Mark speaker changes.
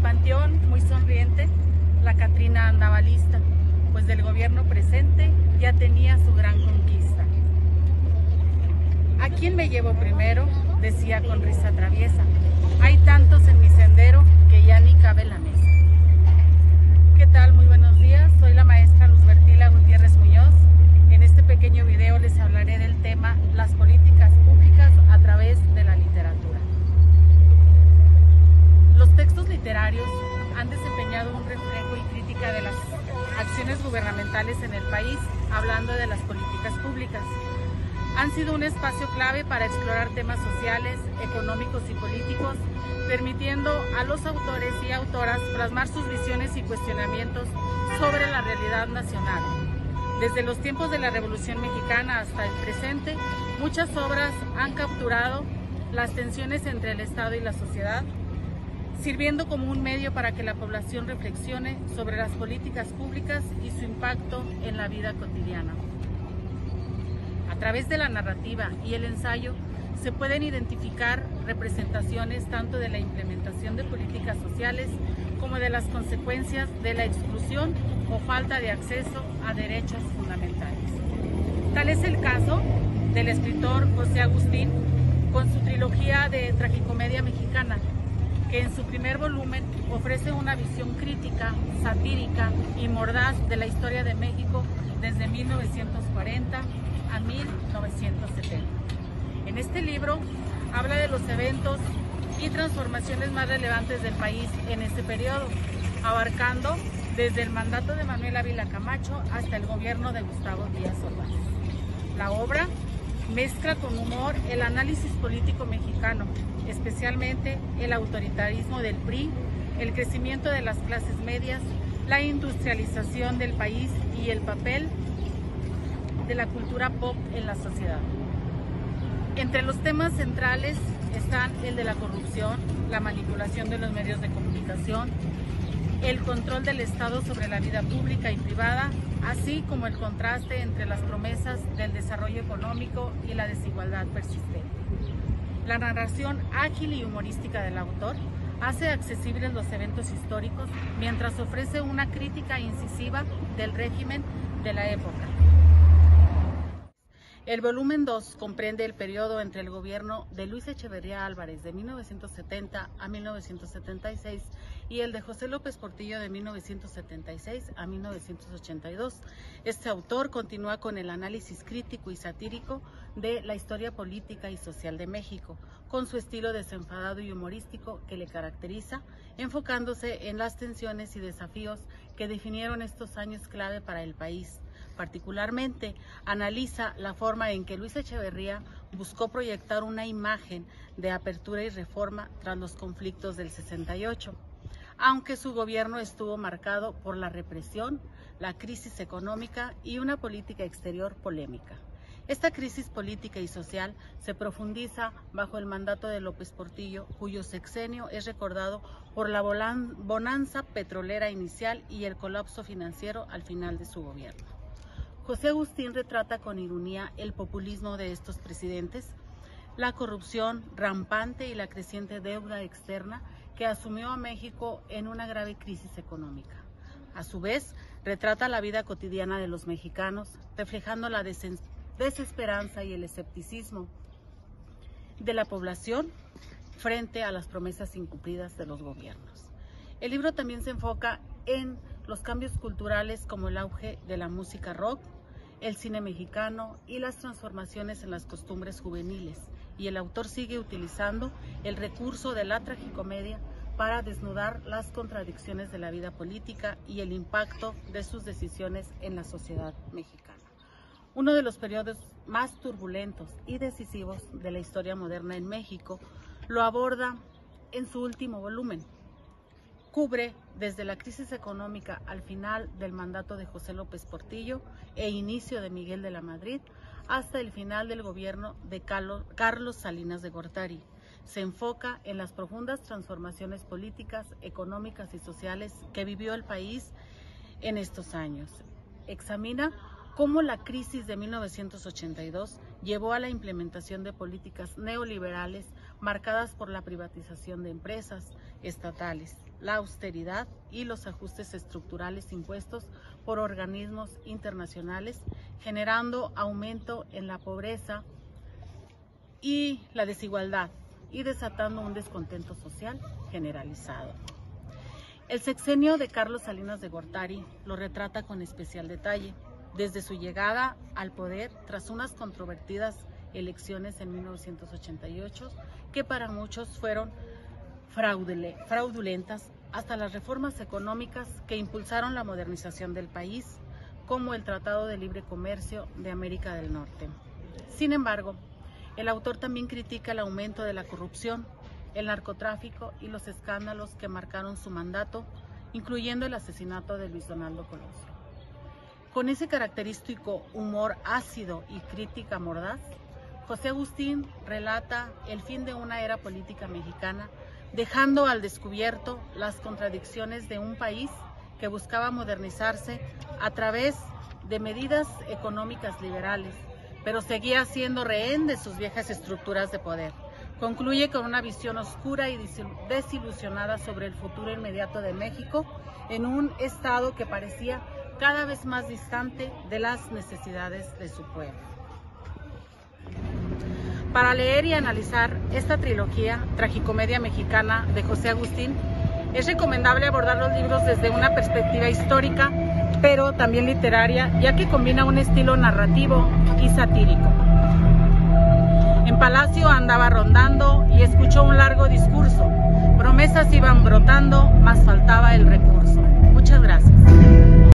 Speaker 1: panteón, muy sonriente, la Catrina andaba lista, pues del gobierno presente ya tenía su gran conquista. ¿A quién me llevo primero?, decía con risa traviesa. Hay tantos en mi sendero que ya ni cabe la mesa. ¿Qué tal? Muy buenos días. Soy la maestra Luz Bertila Gutiérrez Muñoz. En este pequeño video les hablaré del tema las políticas públicas a través de la literatura. Los textos literarios han desempeñado un reflejo y crítica de las acciones gubernamentales en el país, hablando de las políticas públicas. Han sido un espacio clave para explorar temas sociales, económicos y políticos, permitiendo a los autores y autoras plasmar sus visiones y cuestionamientos sobre la realidad nacional. Desde los tiempos de la Revolución Mexicana hasta el presente, muchas obras han capturado las tensiones entre el Estado y la sociedad, sirviendo como un medio para que la población reflexione sobre las políticas públicas y su impacto en la vida cotidiana. A través de la narrativa y el ensayo se pueden identificar representaciones tanto de la implementación de políticas sociales como de las consecuencias de la exclusión o falta de acceso a derechos fundamentales. Tal es el caso del escritor José Agustín con su trilogía de tragicomedia mexicana, que en su primer volumen ofrece una visión crítica, satírica y mordaz de la historia de México desde 1940 a 1970. En este libro habla de los eventos y transformaciones más relevantes del país en ese periodo, abarcando desde el mandato de Manuel Ávila Camacho hasta el gobierno de Gustavo Díaz Ordaz. La obra mezcla con humor el análisis político mexicano, especialmente el autoritarismo del PRI, el crecimiento de las clases medias, la industrialización del país y el papel de la cultura pop en la sociedad. Entre los temas centrales están el de la corrupción, la manipulación de los medios de comunicación, el control del Estado sobre la vida pública y privada, así como el contraste entre las promesas del desarrollo económico y la desigualdad persistente. La narración ágil y humorística del autor hace accesibles los eventos históricos, mientras ofrece una crítica incisiva del régimen de la época. El volumen 2 comprende el periodo entre el gobierno de Luis Echeverría Álvarez de 1970 a 1976 y el de José López Portillo de 1976 a 1982. Este autor continúa con el análisis crítico y satírico de la historia política y social de México, con su estilo desenfadado y humorístico que le caracteriza, enfocándose en las tensiones y desafíos que definieron estos años clave para el país. Particularmente, analiza la forma en que Luis Echeverría buscó proyectar una imagen de apertura y reforma tras los conflictos del 68, aunque su gobierno estuvo marcado por la represión, la crisis económica y una política exterior polémica. Esta crisis política y social se profundiza bajo el mandato de López Portillo, cuyo sexenio es recordado por la bonanza petrolera inicial y el colapso financiero al final de su gobierno. José Agustín retrata con ironía el populismo de estos presidentes, la corrupción rampante y la creciente deuda externa que asumió a México en una grave crisis económica. A su vez, retrata la vida cotidiana de los mexicanos, reflejando la desesperanza y el escepticismo de la población frente a las promesas incumplidas de los gobiernos. El libro también se enfoca en los cambios culturales como el auge de la música rock, el cine mexicano y las transformaciones en las costumbres juveniles, y el autor sigue utilizando el recurso de la tragicomedia para desnudar las contradicciones de la vida política y el impacto de sus decisiones en la sociedad mexicana. Uno de los periodos más turbulentos y decisivos de la historia moderna en México lo aborda en su último volumen. Cubre desde la crisis económica al final del mandato de José López Portillo e inicio de Miguel de la Madrid hasta el final del gobierno de Carlos Salinas de Gortari. Se enfoca en las profundas transformaciones políticas, económicas y sociales que vivió el país en estos años. Examina cómo la crisis de 1982 llevó a la implementación de políticas neoliberales marcadas por la privatización de empresas estatales, la austeridad y los ajustes estructurales impuestos por organismos internacionales, generando aumento en la pobreza y la desigualdad y desatando un descontento social generalizado. El sexenio de Carlos Salinas de Gortari lo retrata con especial detalle, desde su llegada al poder tras unas controvertidas elecciones en 1988, que para muchos fueron fraudulentas, hasta las reformas económicas que impulsaron la modernización del país, como el Tratado de Libre Comercio de América del Norte. Sin embargo, el autor también critica el aumento de la corrupción, el narcotráfico y los escándalos que marcaron su mandato, incluyendo el asesinato de Luis Donaldo Colosio. Con ese característico humor ácido y crítica mordaz, José Agustín relata el fin de una era política mexicana, dejando al descubierto las contradicciones de un país que buscaba modernizarse a través de medidas económicas liberales, pero seguía siendo rehén de sus viejas estructuras de poder. Concluye con una visión oscura y desilusionada sobre el futuro inmediato de México, en un estado que parecía cada vez más distante de las necesidades de su pueblo. Para leer y analizar esta trilogía, Tragicomedia Mexicana de José Agustín, es recomendable abordar los libros desde una perspectiva histórica, pero también literaria, ya que combina un estilo narrativo y satírico. En Palacio andaba rondando y escuchó un largo discurso. Promesas iban brotando, mas faltaba el recurso. Muchas gracias.